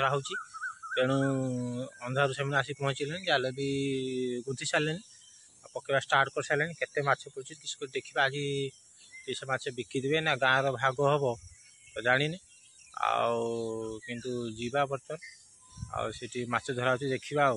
ଧରା ହେଉଛି। तेणु अंधारू से आसिक पहुँचले जाल भी गुंथि सारे पकेवा स्टार्ट कर सारे केते माछ पड़ुछि किसको देखा आज से माछ बिकिदेवे ना गाँव भाग हम तो जानी किंतु जीवा बर्तन आठी माछ धरा देखा आ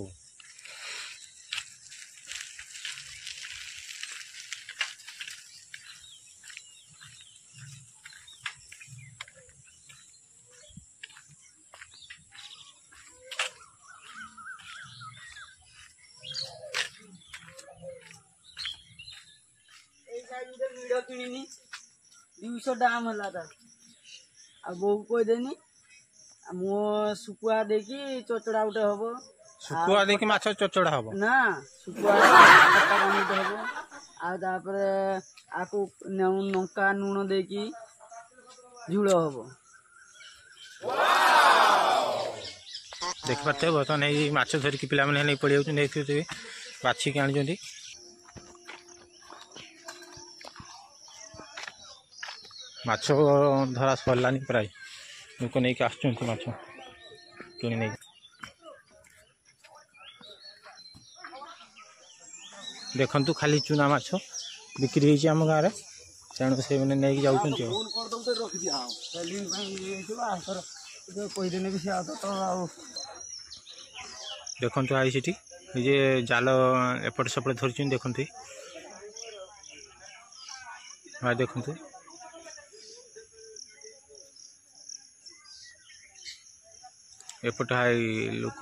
किनी 200 दाम हला था आ बो कोइ देनी मो सुकुआ देखी चोचड़ा उठे हबो सुकुआ देखी माछ चोचड़ा हबो ना सुकुआ उठे हबो आ तापरे आकु नंका नून देखी झुड़ हबो। देख पाते बर्तमान ये माछ धरिकी पिला माने नहीं पड़ी जाऊँ बाछिकी आनी माछ धरा सरलानी प्राय लोक नहीं आसुँच माछ कि नहीं देखु खाली चुना माछ बिक्री होती आम गाँव तेणु से मैंने नहीं जाऊँ देखु आई सी जे जाल एपट सेपट धरी देखु देखु एपट हाई लोक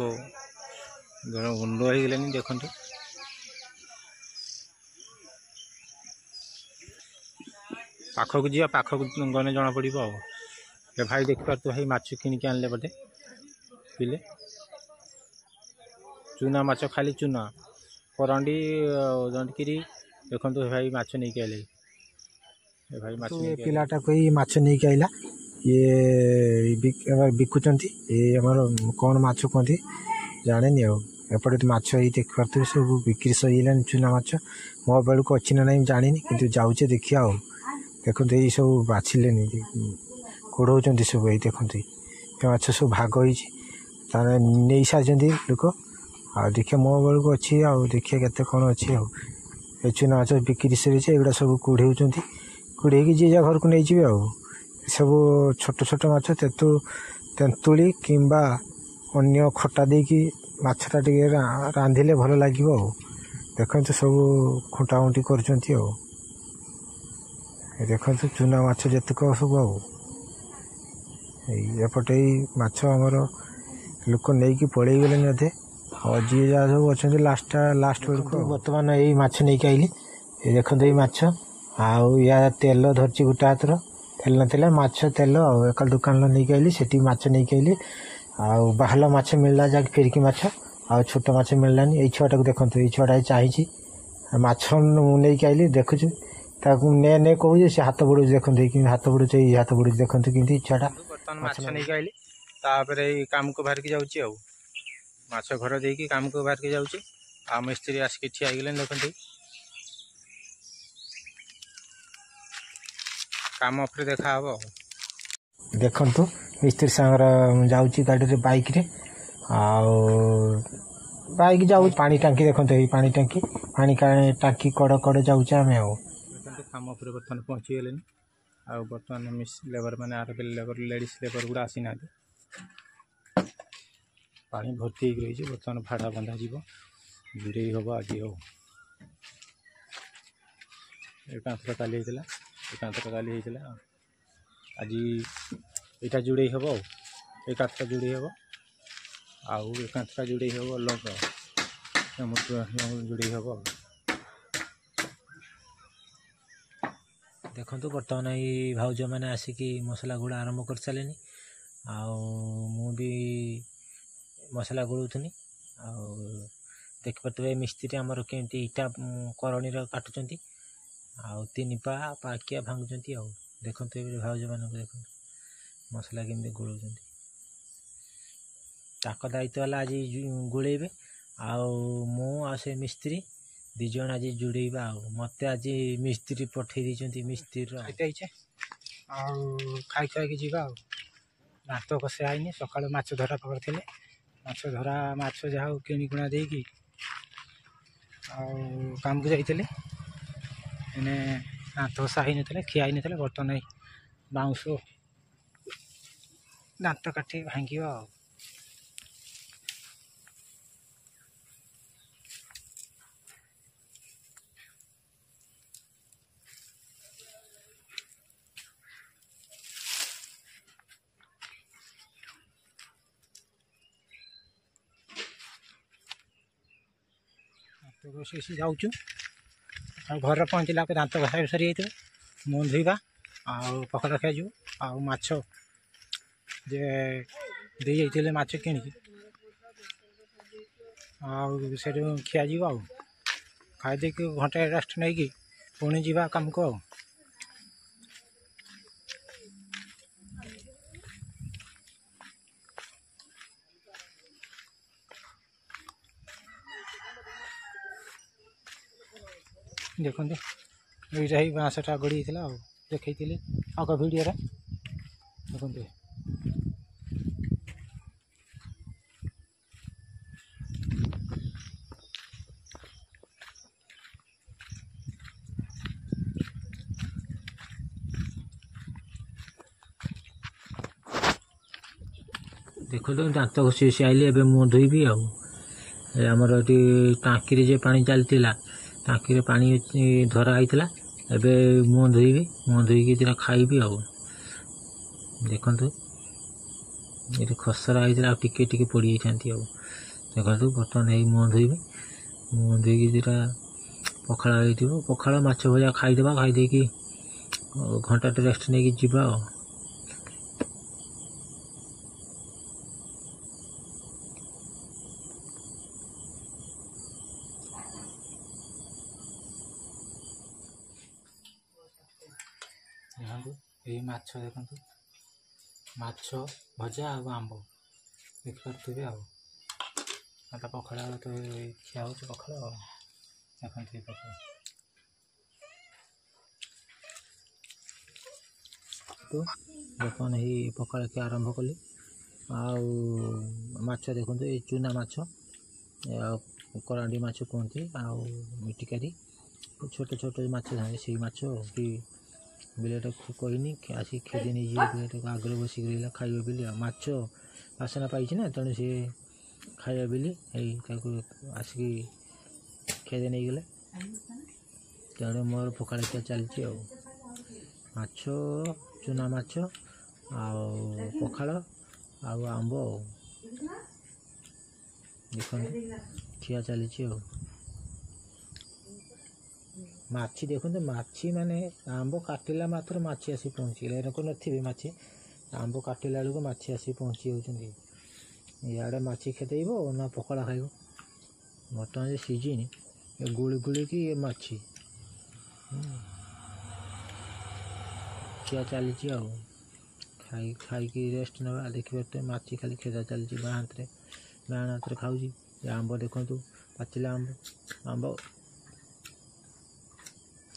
गुंड हो गले देखु पाखक जी पाखक गने जना पड़ भाई देखिपार तू भाई माछ किनिक आनले बोटे पिले चुना माछ खाली चुना करंडी दंडकिरी देखु भाई माछ नहीं आइले भाई माछ पिलाटा कोई माछ नहीं आइला ये बिकुचंती ये आमर कौन माछ कहती जाने एपटे माछ ही देख पारे सब बिक्री सर चुना माछ मो बेलू अच्छी ना नहीं जानी कि जाऊे देखिया देखते ये सब बाछिले कोड़ौं सब ये देखते माछ सब भाग नहीं सारी लोक आ देखिए मो बेलू अच्छी देखिए केते कौन अच्छी चुना माछ बिक्री सर एगुड़ा सब कोड़े कोड़े जी जा घर को नहीं जाए सब छोट छोट माछ तेंतुली किंबा अन्य खटा देकी माछटा टे रांधिले भल लगे देखते सब खुंटा खुंटी कर देखते चुना माछ जतक सब आपटे माछ आमर लोक नहीं पलि गले अधे जी जहाँ सब अच्छा लास्ट बेलू बर्तमान यही माछ नहीं आइली देखते माछ आ तेल धरची गोटे हाथर तेल ना माछ तेल एक दुकान नहीं आइली से माछ नहीं आइली आहल माछ मिलला जहाँ फेरिकी माछ आ छोट माछ मिललानी ये छुआटा को देखते ये छुआटा चाहिए माछ नहीं आइली देखुच ने ने कहूँ से हाथ बढ़ू देखते हाथ बढ़ू हाथ बढ़ू देखते कि छुआटा माछ नहीं आइली काम को बाहर जाऊँ माछ घर देकी काम को बाहर जाऊँ आ मिस्त्री आसिक ठिया गले देखते काम उपरे देखा हम देखु मिस्त्री सांगर जाऊँगी गाड़ी बाइक रे बाइक जाऊ पानी टांकी देखते ये पानी टांकी टांकी कड़ कड़ जाऊँ आम काम उपर बर्तमान पहुँची गले बर्तमान मिस लेबर मैंने आर लेबर लेडीज लेबर गुड़ा आसी ना पानी भर्ती हो रही बर्तमान भाड़ा बंधा जुड़े हम आज एकांतर काली एकांतर काली आज यहाँ जुड़े हम एकांतर जुड़े हम आकांतर जुड़े हम अलग जुड़े हम देखो बर्तमान ये भाउज मैंने आसिकी मसला गुड़ा आरंभ कर सारे भी मसला गोलुनी देख पारे मिस्त्री आमर केमती इटा करणी काटुंट तीन पाकिया भांगुंट देखो भाउज मान देख मसला केमती गोलौं ताक दायित्व है आज गोलेबे से मिस्त्री दिज आज जुड़ेबा मत आज मिस्त्री पठे मिस्त्री खाई खाई जी ଦାନ୍ତ କଷା ହେଇନି। ସକାଳୁ ମାଛ ଧରା କରିଥିଲେ, ମାଛ ଯାହା ହଉ କିଣିକୁଣା ଦେଇକି ଆଉ କାମକୁ ଯାଇଥିଲେ। ଏନେ ଦାନ୍ତ କଷା ହେଇନଥିଲେ, ଖିଆ ହେଇନଥିଲେ। ବର୍ତ୍ତମାନ ଏଇ ବାଉଁଶ ଦାନ୍ତ କାଠି ଭାଙ୍ଗିବ ଆଉ। ରୋଷେଇ ଯାଉଛୁ ଆଉ ଘରେ ପହଞ୍ଚିଲା ଦାନ୍ତ ଘଷା ସରିଯାଇଥିବ। ମୁହଁ ଧୋଇବା ଆଉ ପଖାଳ ଖିଆଯିବ। ଆଉ ମାଛ ଯେ ଦେଇ ଯାଇଥିଲେ ମାଛ କିଣିକି, ଆଉ ସେଠୁ ଖିଆଯିବ। ଆଉ ଖାଇଦେଇକି ଘଣ୍ଟେ ରେଷ୍ଟ ନେଇକି ପୁଣି ଯିବା କାମକୁ ଆଉ। ଦେଖନ୍ତୁ ଏଇଟା ହିଁ ବାଁଶଟା ଗଡ଼ି ହେଇଥିଲା ଆଉ, ଦେଖେଇଥିଲି ଆଗ ଭିଡ଼ିଓରେ। ଦେଖନ୍ତୁ ଦାନ୍ତ ଘଷି ଆଇଲି। ଏବେ ମୁହଁ ଧୋଇବି ଆଉ। ଆମର ଏଠି ଟାଙ୍କିରେ ଯେ ପାଣି ଚାଲିଥିଲା, ଟାଙ୍କିରେ ପାଣି ଧରା ହେଇଥିଲା। ଏବେ ମୁହଁ ଧୋଇବି, ମୁହଁ ଧୋଇକି ଦିନ ଖାଇବି ଆଉ। ଦେଖନ୍ତୁ ଏଠି ଖସରା ହେଇଥିଲା, ଆଉ ଟିକେ ଟିକେ ପୋଡ଼ିଯାଇଥାନ୍ତି ଆଉ। ଦେଖନ୍ତୁ ବର୍ତ୍ତମାନ ଏଇ ମୁହଁ ଧୋଇବି, ମୁହଁ ଧୋଇକି ଦିଟା ପଖାଳ ହେଇଥିବ, ପଖାଳ ମାଛ ଭଜା ଖାଇଦେବା। ଖାଇଦେଇକି ଘଣ୍ଟାଟେ ରେଷ୍ଟ ନେଇକି ଯିବା ଆଉ। ଦେଖନ୍ତୁ ଏଇ ମାଛ, ଦେଖନ୍ତୁ ମାଛ ଭଜା ଆଉ ଆମ୍ବ ଦେଖିପାରୁଥିବେ ଆଉ। ତା ପଖାଳ ତ ଖିଆ ହେଉଛି ପଖାଳ ଆଉ। ଦେଖନ୍ତୁ ଏ ପଖାଳ ବର୍ତ୍ତମାନ ଏଇ ପଖାଳ ଖିଆ ଆରମ୍ଭ କଲି। ଆଉ ମାଛ ଦେଖନ୍ତୁ, ଏଇ ଚୁନା ମାଛ ଆଉ କରାଣ୍ଡି ମାଛ କୁହନ୍ତି, ଆଉ ମିଟିକାରି ଛୋଟ ଛୋଟ ମାଛ ଥାନ୍ତି, ସେଇ ମାଛ କି ବିଲଟାକୁ କହିନି ଆସିକି ଖେଦି ନେଇଯିବେ। ବିଲଟାକୁ ଆଗରେ ବସିକି ରହିଲା ଖାଇବେ ବୋଲି ଆଉ। ମାଛ ବାସନା ପାଇଛି ନା, ତେଣୁ ସିଏ ଖାଇବା ବୋଲି ଏଇ ତାକୁ ଆସିକି ଖେଦି ନେଇଗଲେ। ତେଣୁ ମୋର ପଖାଳ ଖିଆ ଚାଲିଛି ଆଉ। ମାଛ, ଚୁନା ମାଛ ଆଉ ପଖାଳ ଆଉ ଆମ୍ବ ଆଉ। ଦେଖନ୍ତୁ ଖିଆ ଚାଲିଛି ଆଉ। ମାଛି ଦେଖନ୍ତୁ, ମାଛି ମାନେ ଆମ୍ବ କାଟିଲା ମାତ୍ର ମାଛି ଆସି ପହଞ୍ଚିଗଲେ। ଏରକ ନଥିବେ ମାଛି, ଆମ୍ବ କାଟିଲା ବେଳକୁ ମାଛି ଆସି ପହଞ୍ଚି ଯାଉଛନ୍ତି। ଇଆଡ଼େ ମାଛି ଖେଦେଇବ ନା ପଖାଳ ଖାଇବ। ବର୍ତ୍ତମାନ ଯେ ସିଜିନ୍ ଗୁଳି ଗୁଳିକି ମାଛି ଖିଆ ଚାଲିଛି ଆଉ। ଖାଇକି ରେଷ୍ଟ ନେବା। ଦେଖିପାରୁଥିବେ ମାଛି ଖାଲି ଖେଦା ଚାଲିଛି। ବାଁ ହାତରେ ଖାଉଛି। ଆମ୍ବ ଦେଖନ୍ତୁ, ପାଚିଲା ଆମ୍ବ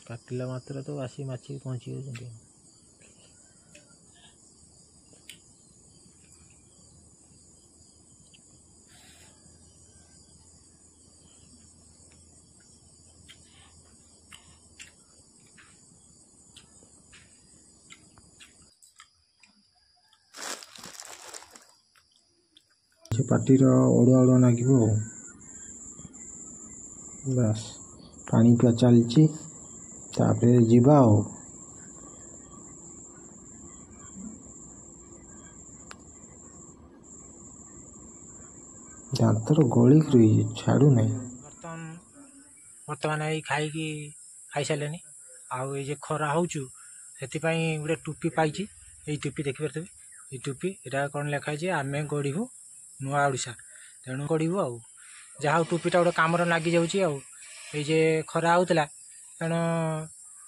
କାଟିଲା ମାତ୍ର ତ ଆସି ମାଛି ପହଞ୍ଚି ଯାଉଛନ୍ତି। ସେ ପାଟିର ଅଡ଼ୁଆ ଅଡ଼ୁଆ ଲାଗିବ ଆଉ। ବାସ୍ ପାଣି ପିଆ ଚାଲିଛି, ତାପରେ ଯିବା ଆଉ। ଦାନ୍ତର ଗଳିକି ରହିଛି, ଛାଡ଼ୁନାହିଁ। ବର୍ତ୍ତମାନ ଏଇ ଖାଇସାରିଲେଣି। ଆଉ ଏଇ ଯେ ଖରା ହେଉଛୁ, ସେଥିପାଇଁ ଗୋଟେ ଟୋପି ପାଇଛି। ଏଇ ଟୋପି ଦେଖିପାରୁଥିବେ, ଏଇ ଟୋପି ଏଇଟା କ'ଣ ଲେଖା ହେଇଛି, ଆମେ ଗଢ଼ିବୁ ନୂଆ ଓଡ଼ିଶା। ତେଣୁ ଗଢ଼ିବୁ ଆଉ। ଯାହା ହଉ ଟୋପିଟା ଗୋଟେ କାମରେ ଲାଗିଯାଉଛି ଆଉ। ଏଇ ଯେ ଖରା ହେଉଥିଲା, ତେଣୁ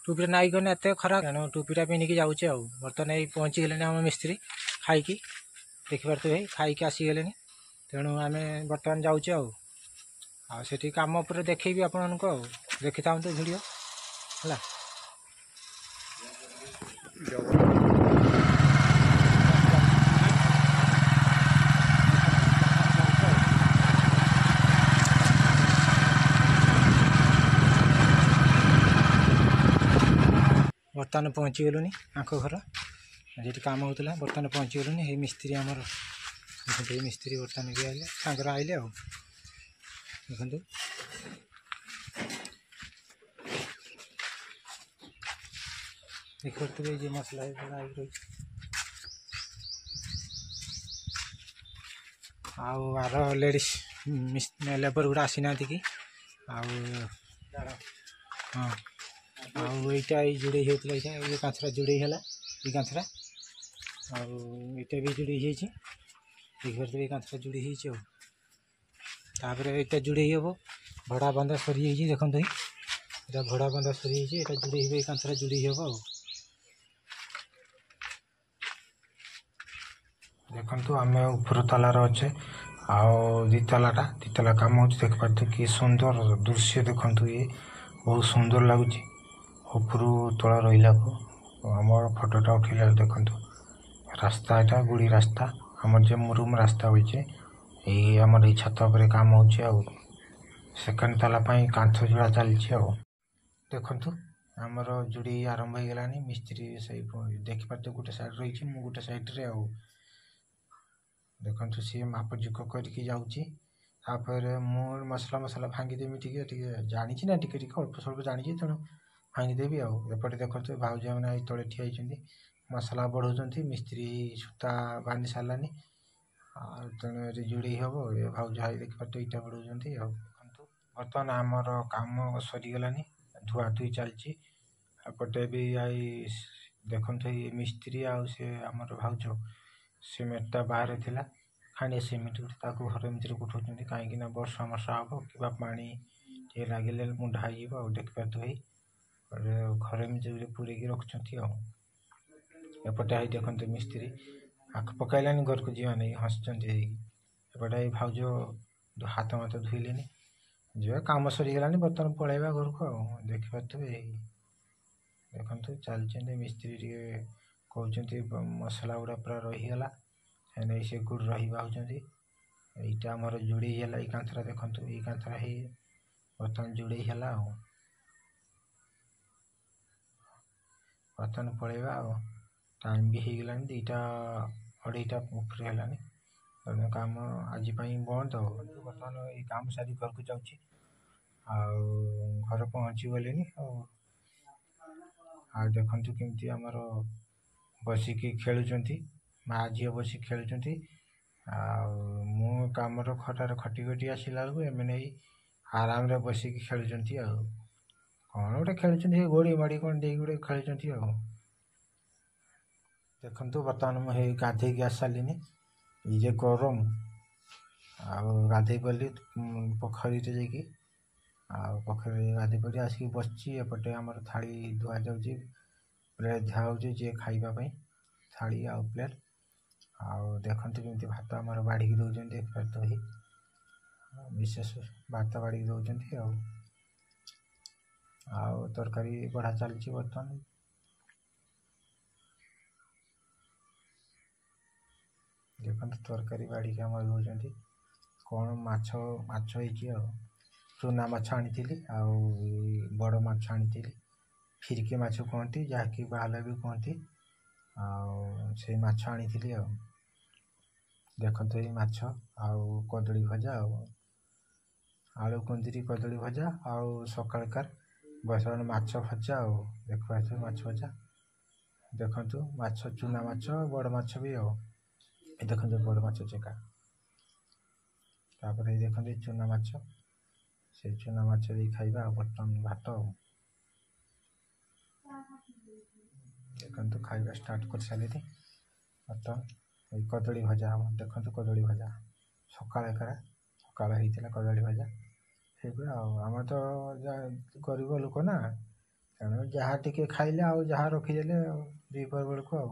ଟୋପିଟା ନାଇଗଲେ ଏତେ ଖରା, ତେଣୁ ଟୋପିଟା ପିନ୍ଧିକି ଯାଉଛି ଆଉ। ବର୍ତ୍ତମାନ ଏଇ ପହଞ୍ଚିଗଲେଣି ଆମ ମିସ୍ତ୍ରୀ ଖାଇକି, ଦେଖିପାରୁଥିବେ ଖାଇକି ଆସିଗଲେଣି। ତେଣୁ ଆମେ ବର୍ତ୍ତମାନ ଯାଉଛୁ ଆଉ। ସେଠି କାମ ଉପରେ ଦେଖେଇବି ଆପଣମାନଙ୍କୁ ଆଉ। ଦେଖିଥାନ୍ତୁ ଭିଡ଼ିଓ ହେଲା। ବର୍ତ୍ତମାନ ପହଞ୍ଚିଗଲୁଣି ଆଙ୍କ ଘର যেটি কাম ହେଉଥିଲା ବର୍ତ୍ତମାନ ପହଞ୍ଚିଗଲୁଣି। ଏଇ ମିସ୍ତ୍ରୀ ଆମର ଦେଖନ୍ତୁ, ଏଇ ମିସ୍ତ୍ରୀ ବର୍ତ୍ତମାନ ବି ଆଇଲେ, ସାଙ୍ଗର ଆଇଲେ ଆଉ ଦେଖନ୍ତୁ। ଦେଖିପାରୁଥିବେ ଯେ ମସଲା ରହିଛି। ଆଉ ଆର ଲେଡ଼ିସ୍ ଲେବର ଗୁଡ଼ା ଆସିନାହାନ୍ତି କି? ଆଉ ହଁ, ଆଉ ଏଇଟା ଏଇ ଯୋଡ଼େଇ ହେଉଥିଲା, ଏଇଟା ଏଇ କାନ୍ଥଟା ଯୋଡ଼େଇ ହେଲା, ଏଇ କାନ୍ଥଟା ଆଉ ଏଇଟା ବି ଯୋଡ଼େଇ ହେଇଛି। ଦେଖିପାରୁଥିବେ ଏଇ କାନ୍ଥଟା ଯୋଡ଼େଇ ହେଇଛି। ଆଉ ତାପରେ ଏଇଟା ଯୋଡ଼େଇ ହେବ, ଭଡ଼ା ବନ୍ଧା ସରିଯାଇଛି। ଦେଖନ୍ତୁ ଏଇଟା ଭଡ଼ା ବନ୍ଧା ସରିଯାଇଛି, ଏଇଟା ଯୋଡ଼େଇ ହେବ, ଏଇ କାନ୍ଥଟା ଯୋଡ଼େଇ ହେବ। ଆଉ ଦେଖନ୍ତୁ ଆମେ ଉପର ତାଲାର ଅଛେ, ଆଉ ଦିତାଲା କାମ ହେଉଛି। ଦେଖିପାରୁଥିବେ କି ସୁନ୍ଦର ଦୃଶ୍ୟ ଦେଖନ୍ତୁ, ଇଏ ବହୁତ ସୁନ୍ଦର ଲାଗୁଛି ଉପରୁ ତଳ ରହିଲାକୁ। ଆମର ଫଟୋଟା ଉଠିଲା ଦେଖନ୍ତୁ, ରାସ୍ତା ଏଇଟା ଗୁଡ଼ି ରାସ୍ତା, ଆମର ଯେ ରୁମ୍ ରାସ୍ତା ହୋଇଛି। ଏଇ ଆମର ଏଇ ଛାତ ଉପରେ କାମ ହେଉଛି, ଆଉ ସେକେଣ୍ଡ ତାଲା ପାଇଁ କାନ୍ଥ ଯୋଡ଼ା ଚାଲିଛି। ଆଉ ଦେଖନ୍ତୁ ଆମର ଯୋଡ଼ି ଆରମ୍ଭ ହେଇଗଲାଣି। ମିସ୍ତ୍ରୀ ସେଇ ଦେଖିପାରୁଥିବେ ଗୋଟେ ସାଇଡ଼୍ ରହିଛି, ମୁଁ ଗୋଟେ ସାଇଡ଼୍ରେ। ଆଉ ଦେଖନ୍ତୁ ସିଏ ମାପଚୁକ କରିକି ଯାଉଛି। ତାପରେ ମୁଁ ମସଲା ଭାଙ୍ଗିଦେବି, ଟିକେ ଜାଣିଛି ନା, ଟିକେ ଅଳ୍ପ ସ୍ୱଳ୍ପ ଜାଣିଛି, ତେଣୁ ଭାଙ୍ଗିଦେବି। ଆଉ ଏପଟେ ଦେଖନ୍ତୁ ଭାଉଜମାନେ ଏଇ ତଳେ ଠିଆ ହେଇଛନ୍ତି, ମସଲା ବଢ଼ଉଛନ୍ତି। ମିସ୍ତ୍ରୀ ସୂତା ବାନ୍ଧି ସାରିଲାନି, ଆଉ ତେଣୁ ଏଠି ଯୋଡ଼େଇ ହେବ। ଏ ଭାଉଜ ଭାଇ ଦେଖିପାରୁଥିବେ ଇଟା ବଢ଼ଉଛନ୍ତି। ଆଉ ଦେଖନ୍ତୁ ବର୍ତ୍ତମାନ ଆମର କାମ ସରିଗଲାନି, ଧୁଆଧୁଇ ଚାଲିଛି। ଏପଟେ ବି ଦେଖନ୍ତୁ ଏଇ ମିସ୍ତ୍ରୀ ଆଉ ସେ ଆମର ଭାଉଜ ସିମେଣ୍ଟଟା ବାହାରେ ଥିଲା, ଖାଣ୍ଡିଆ ସିମେଣ୍ଟ ତାକୁ ଘର ଭିତରେ ଉଠଉଛନ୍ତି। କାହିଁକି ନା ବର୍ଷା ହେବ କିମ୍ବା ପାଣି ଟିକେ ଲାଗିଲେ ମୁଣ୍ଡା ହେଇଯିବ। ଆଉ ଦେଖିପାରୁଥିବେ ଘରେ ଭିତରେ ପୁରେଇକି ରଖୁଛନ୍ତି। ଆଉ ଏପଟେ ହେଇ ଦେଖନ୍ତୁ ମିସ୍ତ୍ରୀ ଆଖ ପକାଇଲାନି, ଘରକୁ ଯିବା ନେଇ ହସୁଛନ୍ତି ହେଇକି। ଏପଟେ ଏଇ ଭାଉଜ ହାତ ଧୋଇଲେନି, ଯିବା କାମ ସରିଗଲାନି, ବର୍ତ୍ତମାନ ପଳେଇବା ଘରକୁ। ଆଉ ଦେଖିପାରୁଥିବେ ଦେଖନ୍ତୁ ଚାଲିଛନ୍ତି ମିସ୍ତ୍ରୀ, ଟିକେ କହୁଛନ୍ତି ମସଲା ଗୁଡ଼ା ପୁରା ରହିଗଲା, ନେଇ ସେ ଗୁଡ଼ ରହିବା ହେଉଛନ୍ତି। ଏଇଟା ଆମର ଯୋଡ଼େଇ ହେଲା, ଏଇ କାନ୍ଥଟା ଦେଖନ୍ତୁ, ଏଇ କାନ୍ଥଟା ହେଇ ବର୍ତ୍ତମାନ ଯୋଡ଼େଇ ହେଲା। ଆଉ ବର୍ତ୍ତମାନ ପଳେଇବା। ଆଉ ଟାଇମ୍ ବି ହେଇଗଲାଣି, 2ଟା 2:30 ଉପରେ ହେଲାଣି, ତେଣୁ କାମ ଆଜି ପାଇଁ ବନ୍ଦ। ଆଉ ବର୍ତ୍ତମାନ ଏଇ କାମ ସାରି ଘରକୁ ଯାଉଛି। ଆଉ ଘରେ ପହଞ୍ଚି ଗଲିଣି। ଆଉ ଦେଖନ୍ତୁ କେମିତି ଆମର ବସିକି ଖେଳୁଛନ୍ତି, ମା ଝିଅ ବସିକି ଖେଳୁଛନ୍ତି। ଆଉ ମୁଁ କାମର ଖଟି ଆସିଲା ବେଳକୁ ଏମାନେ ଏଇ ଆରାମରେ ବସିକି ଖେଳୁଛନ୍ତି। ଆଉ କ'ଣ ଗୋଟେ ଖେଳୁଛନ୍ତି, ଗୋଡ଼ି ମାଡ଼ି କ'ଣ ଦେଇକି ଗୋଟେ ଖେଳୁଛନ୍ତି। ଆଉ ଦେଖନ୍ତୁ ବର୍ତ୍ତମାନ ମୁଁ ହେଇ ଗାଧେଇକି ଆସି ସାରିଲିନି, ଏଇ ଯେ ଗରମ, ଆଉ ଗାଧେଇ ପଡ଼ିଲି ପୋଖରୀରେ ଯାଇକି। ଆଉ ପୋଖରୀରେ ଗାଧେଇ ପଡ଼ି ଆସିକି ବସିଛି। ଏପଟେ ଆମର ଥାଳି ଧୁଆଯାଉଛି, ପ୍ଲେଟ୍ ଧୁଆହେଉଛି, ଯିଏ ଖାଇବା ପାଇଁ ଥାଳି ଆଉ ପ୍ଲେଟ୍। ଆଉ ଦେଖନ୍ତୁ କେମିତି ଭାତ ଆମର ବାଢ଼ିକି ଦେଉଛନ୍ତି, ଦେଖିପାରୁଥିବେ ବିଶେଷ ଭାତ ବାଢ଼ିକି ଦେଉଛନ୍ତି। ଆଉ ତରକାରୀ ବଢ଼ା ଚାଲିଛି ବର୍ତ୍ତମାନ। ଦେଖନ୍ତୁ ତରକାରୀ ବାଢ଼ିକି ଆମର ଦେଉଛନ୍ତି। କ'ଣ ମାଛ ହେଇଛି, ଆଉ ଚୁନା ମାଛ ଆଣିଥିଲି, ଆଉ ବଡ଼ ମାଛ ଆଣିଥିଲି, ଫିରିକି ମାଛ କୁହନ୍ତି, ଯାହାକି ବାହାଲା ବି କୁହନ୍ତି। ଆଉ ସେଇ ମାଛ ଆଣିଥିଲି। ଆଉ ଦେଖନ୍ତୁ ଏଇ ମାଛ ଆଉ କଦଳୀ ଭଜା, ଆଉ ଆଳୁ କୁନ୍ଦୁରି କଦଳୀ ଭଜା, ଆଉ ସକାଳକାର ବର୍ତ୍ତମାନ ମାଛ ଭଜା। ଆଉ ଦେଖିପାରୁଥିବେ ମାଛ ଭଜା, ଦେଖନ୍ତୁ ମାଛ, ଚୁନା ମାଛ, ବଡ଼ ମାଛ ବି। ଆଉ ଦେଖନ୍ତୁ ବଡ଼ ମାଛ ଚେକା, ତାପରେ ଦେଖନ୍ତୁ ଚୁନା ମାଛ, ସେଇ ଚୁନା ମାଛ ଦେଇ ଖାଇବା। ଆଉ ବର୍ତ୍ତମାନ ଭାତ, ଦେଖନ୍ତୁ ଖାଇବା ଷ୍ଟାର୍ଟ କରିସାରିଲେଣି। ବର୍ତ୍ତମାନ ଏଇ କଦଳୀ ଭଜା ହେବ, ଦେଖନ୍ତୁ କଦଳୀ ଭଜା ସକାଳ ହେଇଥିଲା କଦଳୀ ଭଜା ସେଇଭଳିଆ। ଆଉ ଆମେ ତ ଗରିବ ଲୋକ ନା, ତେଣୁ ଯାହା ଟିକେ ଖାଇଲେ, ଆଉ ଯାହା ରଖିଦେଲେ ଦ୍ୱିପହର ବେଳକୁ। ଆଉ